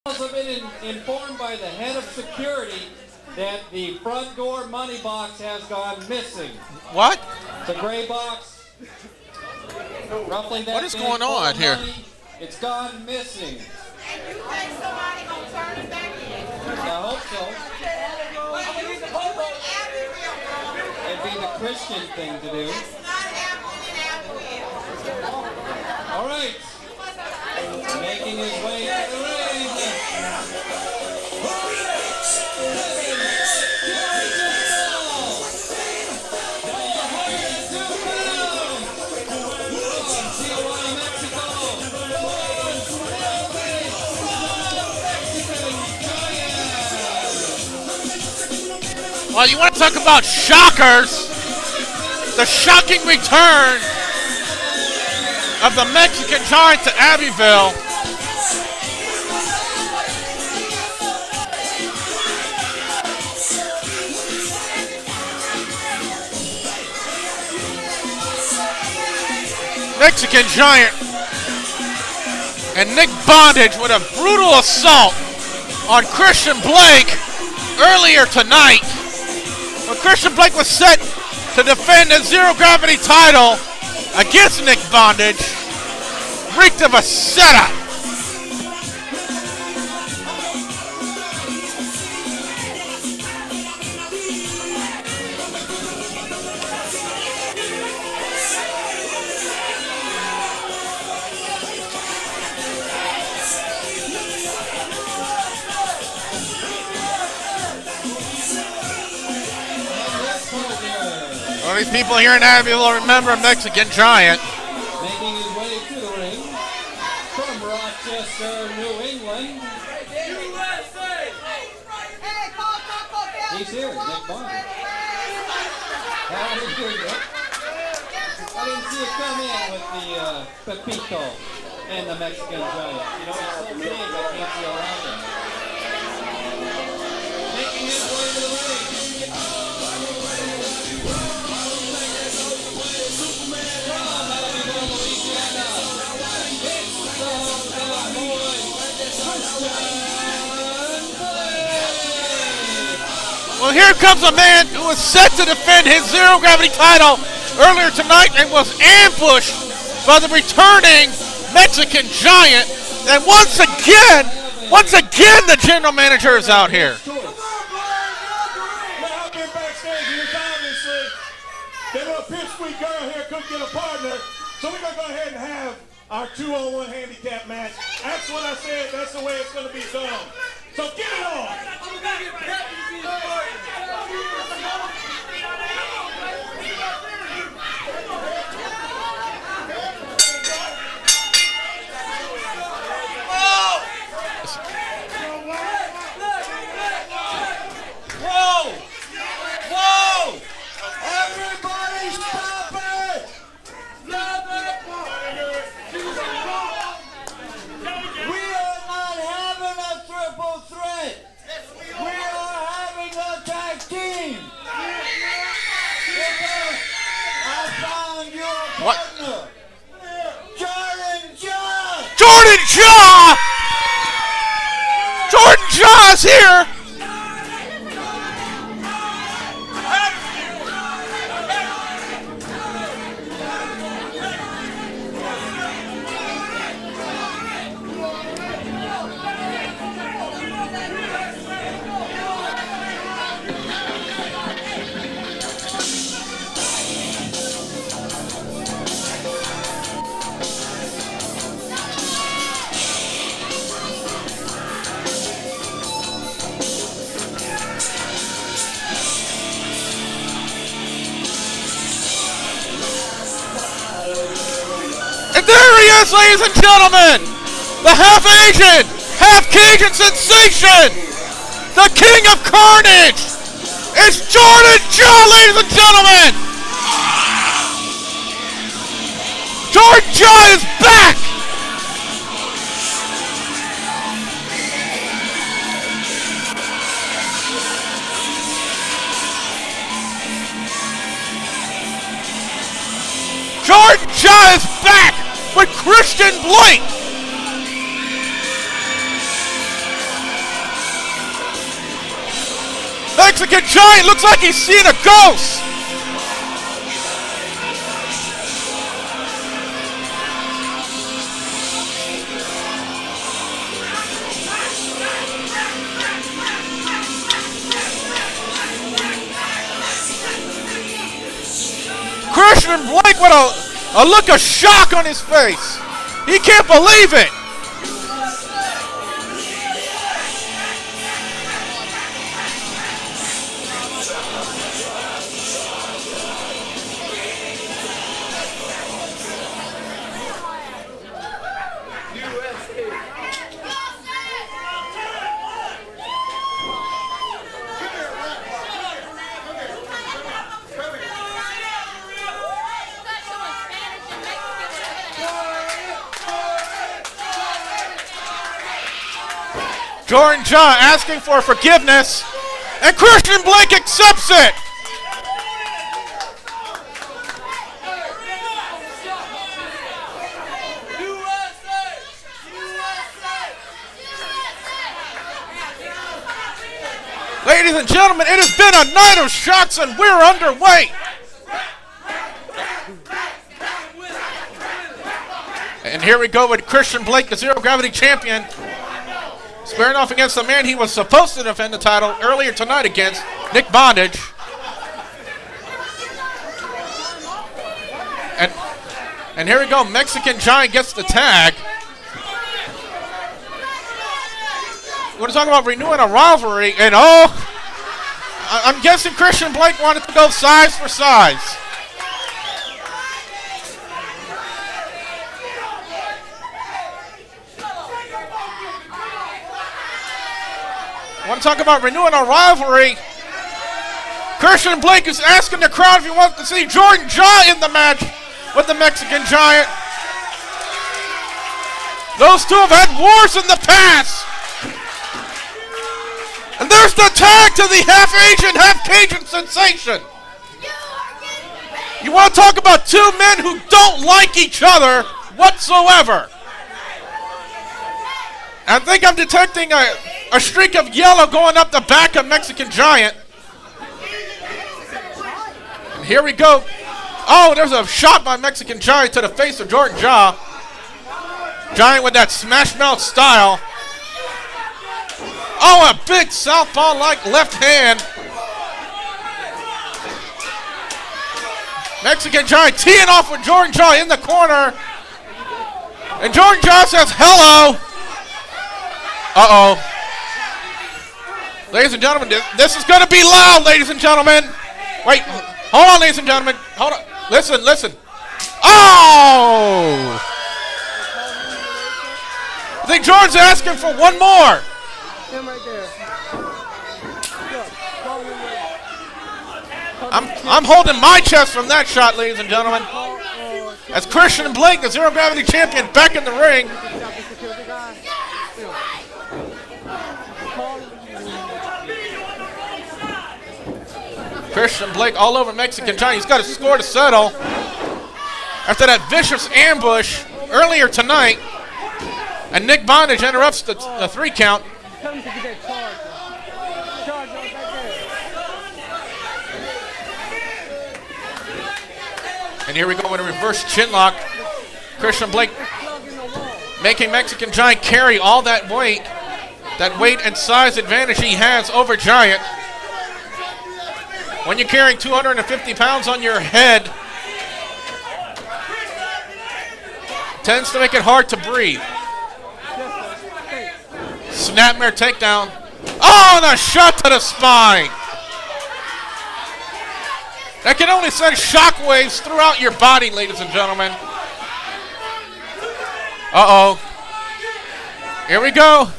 have been informed by the head of security that the front door money box has gone missing. What? The gray box, roughly that. What is going on here? Money, it's gone missing. And you think somebody gonna turn it back in? I hope so. It'd be the Christian thing to do. That's not happening in Abilene. All right. Making his way to the ring. Well, you want to talk about shockers? The shocking return of the Mexican Giant to Abbeville. Mexican Giant and Nick Bondage with a brutal assault on Christian Blake earlier tonight. When Christian Blake was set to defend the zero gravity title against Nick Bondage, reeked of a setup. Well, these people here in Abbeville will remember Mexican Giant. Making his way to the ring from Rochester, New England. He's here, Nick Bondage. How did you do? I didn't see it come in with the Pepito and the Mexican Giant. You know, it's so big, I can't see around him. Making his way to the ring. Well, here comes a man who was set to defend his zero gravity title earlier tonight and was ambushed by the returning Mexican Giant. And once again, the general manager is out here. Now, I've been backstage and it's obviously that little pipsqueak girl here couldn't get a partner, so we're going to go ahead and have our 2-on-1 handicap match. That's what I said. That's the way it's going to be done. So get it on. What? Jordan Jaw! Jordan Jaw's here! And there he is, ladies and gentlemen! The half-Asian, half-Cajun sensation! The king of carnage! It's Jordan Jaw, ladies and gentlemen! Jordan Jaw is back! Jordan Jaw is back with Christian Blake. Mexican Giant looks like he's seeing a ghost. Christian Blake with a look of shock on his face. He can't believe it. Jordan John asking for forgiveness, and Christian Blake accepts it. Ladies and gentlemen, it has been a night of shots, and we're underway. And here we go with Christian Blake, the Zero Gravity Champion, squaring off against the man he was supposed to defend the title earlier tonight against, Nick Bondage. And here we go, Mexican Giant gets the tag. We're talking about renewing a rivalry, and I'm guessing Christian Blake wanted to go size for size. I want to talk about renewing a rivalry. Christian Blake is asking the crowd if he wants to see Jordan Jaw in the match with the Mexican Giant. Those two have had wars in the past. And there's the tag to the half-Asian, half-Cajun sensation. You want to talk about two men who don't like each other whatsoever. I think I'm detecting a streak of yellow going up the back of Mexican Giant. And here we go. Oh, there's a shot by Mexican Giant to the face of Jordan Jaw. Giant with that smash mouth style. Oh, a big southpaw-like left hand. Mexican Giant teeing off with Jordan Jaw in the corner. And Jordan Jaw says hello. Uh-oh. Ladies and gentlemen, this is going to be loud, ladies and gentlemen. Wait, hold on, ladies and gentlemen. Hold on. Listen. Oh! I think Jordan's asking for one more. I'm holding my chest from that shot, ladies and gentlemen. As Christian Blake, the Zero Gravity Champion, back in the ring. Christian Blake all over Mexican Giant. He's got a score to settle after that vicious ambush earlier tonight. And Nick Bondage interrupts the 3 count. And here we go with a reverse chin lock. Christian Blake making Mexican Giant carry all that weight and size advantage he has over Giant. When you're carrying 250 pounds on your head, tends to make it hard to breathe. Snapmare takedown. Oh, and a shot to the spine. That can only send shockwaves throughout your body, ladies and gentlemen. Uh-oh. Here we go.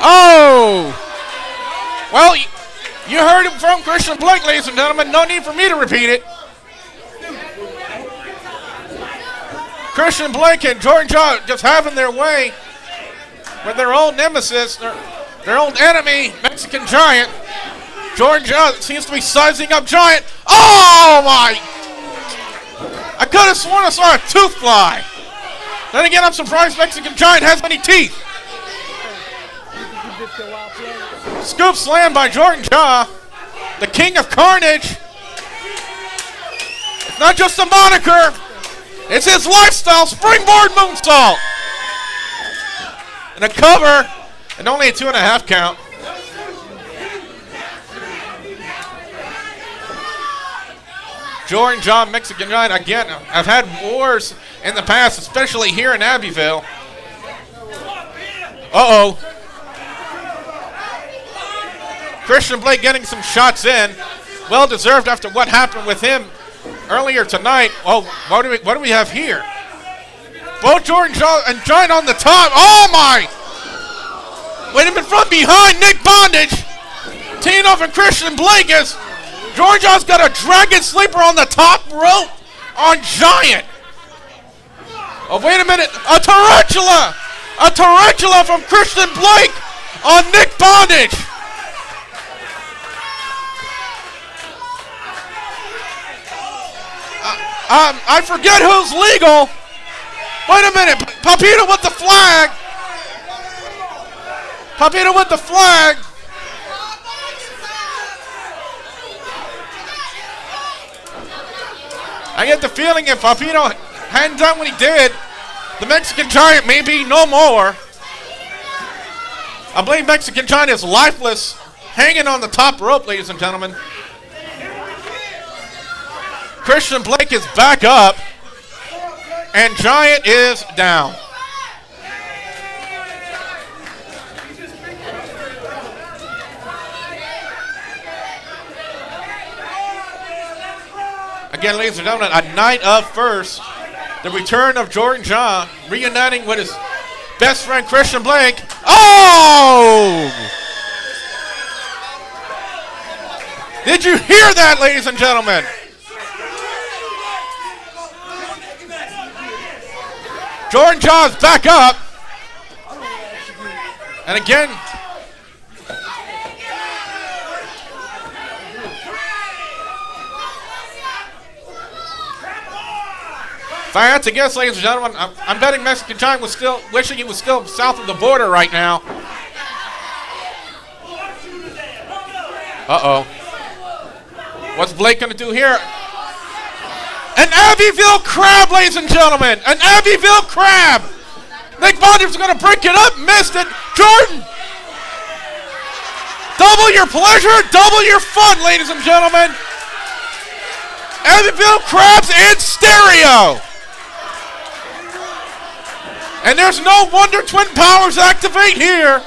Oh! Well, you heard it from Christian Blake, ladies and gentlemen. No need for me to repeat it. Christian Blake and Jordan Jaw just having their way with their old nemesis, their old enemy, Mexican Giant. Jordan Jaw seems to be sizing up Giant. Oh, my! I could have sworn I saw a tooth fly. Then again, I'm surprised Mexican Giant has any teeth. Scoop slam by Jordan Jaw, the king of carnage. It's not just a moniker, it's his lifestyle. Springboard moonsault. And a cover, and only a 2.5 count. Jordan Jaw, Mexican Giant. Again, I've had wars in the past, especially here in Abbeville. Uh-oh. Christian Blake getting some shots in. Well deserved after what happened with him earlier tonight. Oh, what do we have here? Both Jordan Jaw and Giant on the top. Oh my! Wait a minute, from behind, Nick Bondage. Teeing off and Christian Blake is Jordan Jaw's got a dragon sleeper on the top rope on Giant. Oh, wait a minute. A tarantula! A tarantula from Christian Blake on Nick Bondage. I forget who's legal. Wait a minute. Papito with the flag. Papito with the flag. I get the feeling if Papito hadn't done what he did, the Mexican Giant may be no more. I believe Mexican Giant is lifeless, hanging on the top rope, ladies and gentlemen. Christian Blake is back up, and Giant is down. Again, ladies and gentlemen, a night of first. The return of Jordan Jaw, reuniting with his best friend Christian Blake. Oh! Did you hear that, ladies and gentlemen? Jordan Jaw's back up. And again, if I had to guess, ladies and gentlemen, I'm betting Mexican Giant was still wishing he was still south of the border right now. Uh-oh. What's Blake going to do here? An Abbeville crab, ladies and gentlemen. An Abbeville crab. Nick Bondage is going to break it up. Missed it. Jordan. Double your pleasure, double your fun, ladies and gentlemen. Abbeville crabs in stereo. And there's no wonder Twin Powers activate here.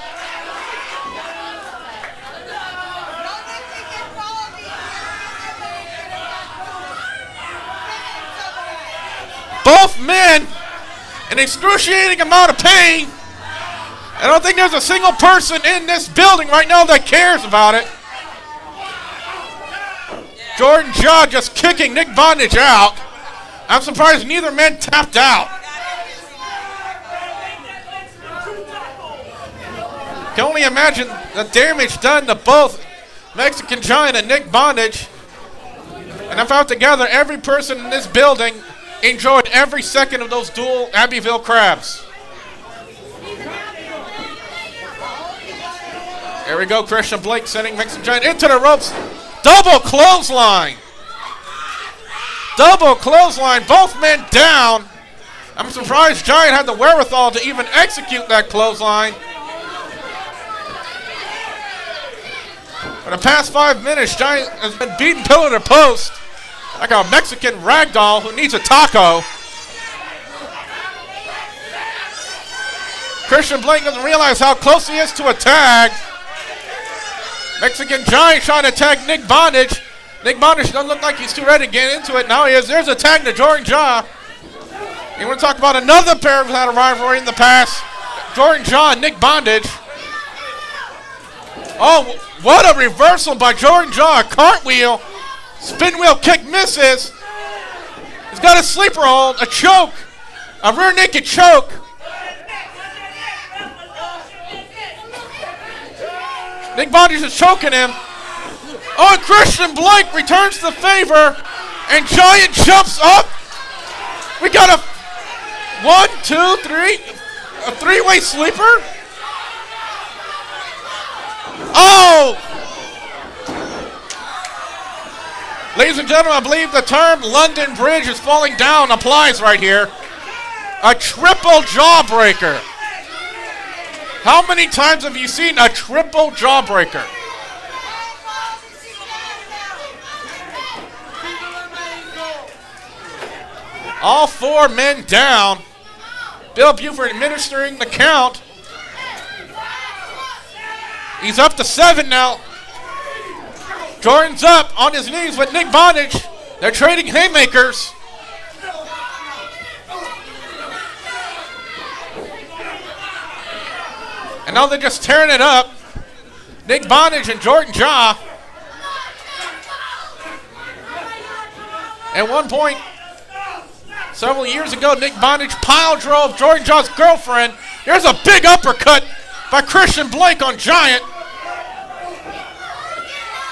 Both men in excruciating amount of pain. I don't think there's a single person in this building right now that cares about it. Jordan Jaw just kicking Nick Bondage out. I'm surprised neither man tapped out. Can only imagine the damage done to both Mexican Giant and Nick Bondage. And I found together every person in this building enjoyed every second of those dual Abbeville crabs. There we go, Christian Blake sending Mexican Giant into the ropes. Double clothesline. Double clothesline, both men down. I'm surprised Giant had the wherewithal to even execute that clothesline. For the past 5 minutes, Giant has been beaten pillar to post like a Mexican ragdoll who needs a taco. Christian Blake doesn't realize how close he is to a tag. Mexican Giant trying to tag Nick Bondage. Nick Bondage doesn't look like he's too ready to get into it. Now he is. There's a tag to Jordan Jaw. You want to talk about another pair who's had a rivalry in the past? Jordan Jaw and Nick Bondage. Oh, what a reversal by Jordan Jaw. A cartwheel. Spin wheel kick misses. He's got a sleeper hold. A choke. A rear naked choke. Nick Bondage is choking him. Oh, and Christian Blake returns the favor. And Giant jumps up. We got a 1, 2, 3. A three-way sleeper. Oh! Ladies and gentlemen, I believe the term London Bridge is falling down applies right here. A triple jawbreaker. How many times have you seen a triple jawbreaker? All 4 men down. Bill Buford administering the count. He's up to 7 now. Jordan's up on his knees with Nick Bondage. They're trading haymakers. And now they're just tearing it up. Nick Bondage and Jordan JAA. At one point, several years ago, Nick Bondage pile drove Jordan JAA's girlfriend. There's a big uppercut by Christian Blake on Giant.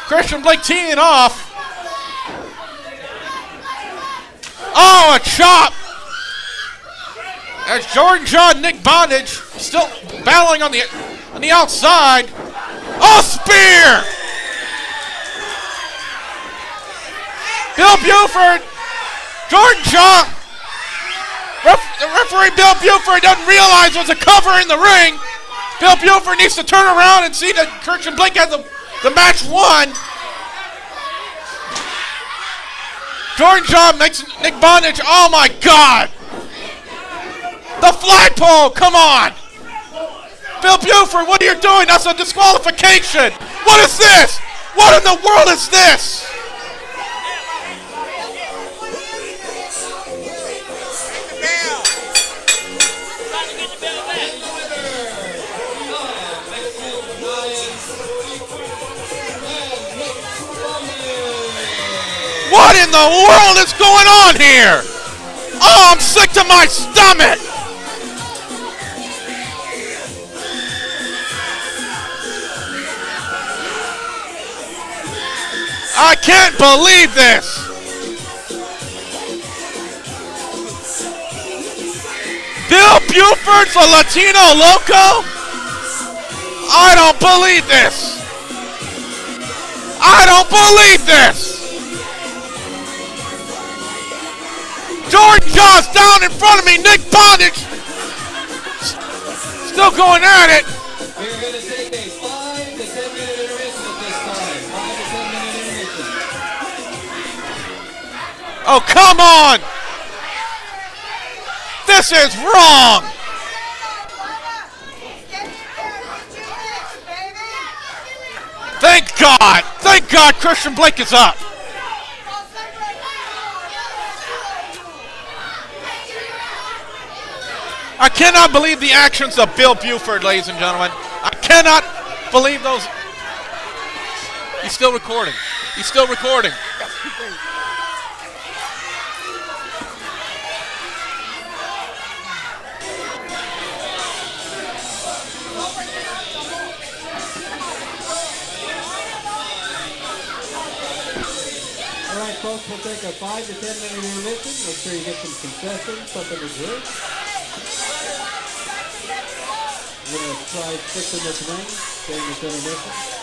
Christian Blake teeing off. Oh, a chop. As Jordan JAA and Nick Bondage still battling on the outside. Oh, spear! Bill Buford, Jordan JAA. The referee Bill Buford doesn't realize there's a cover in the ring. Bill Buford needs to turn around and see that Christian Blake has the match won. Jordan JAA makes Nick Bondage. Oh my God! The flagpole, come on! Bill Buford, what are you doing? That's a disqualification! What is this? What in the world is this? What in the world is going on here? Oh, I'm sick to my stomach! I can't believe this! Bill Buford's a Latino loco? I don't believe this! I don't believe this! Jordan JAA's down in front of me. Nick Bondage still going at it. We're going to take a 5 to 10 minute intermission at this time. 5 to 10 minute intermission. Oh, come on. This is wrong. Thank God. Thank God Christian Blake is up. I cannot believe the actions of Bill Buford, ladies and gentlemen. I cannot believe those. He's still recording. He's still recording. All right, folks, we'll take a 5 to 10 minute intermission. Make sure you get some concessions, something to drink. We're going to try fixing this ring during this intermission.